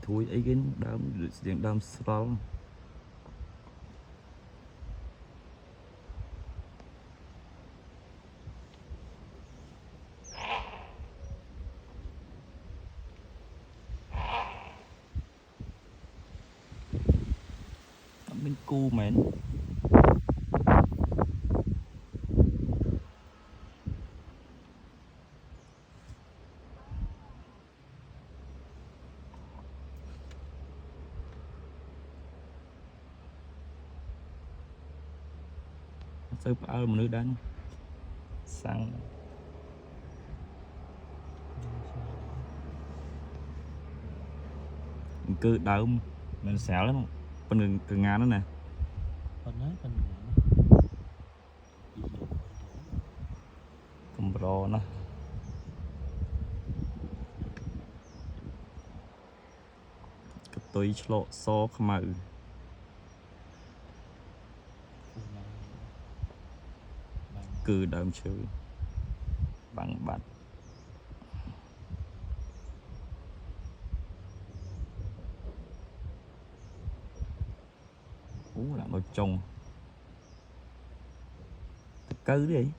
thui ấy cái đam sral bên cu mến sơ ở một nơi đánh sang cứ đau mình xẻo lắm phần cần ngán đó nè phần đấy phần cầm rò nó cái túi lộ so không màu cứ đâm chơi bằng bát là một chồng cứ đi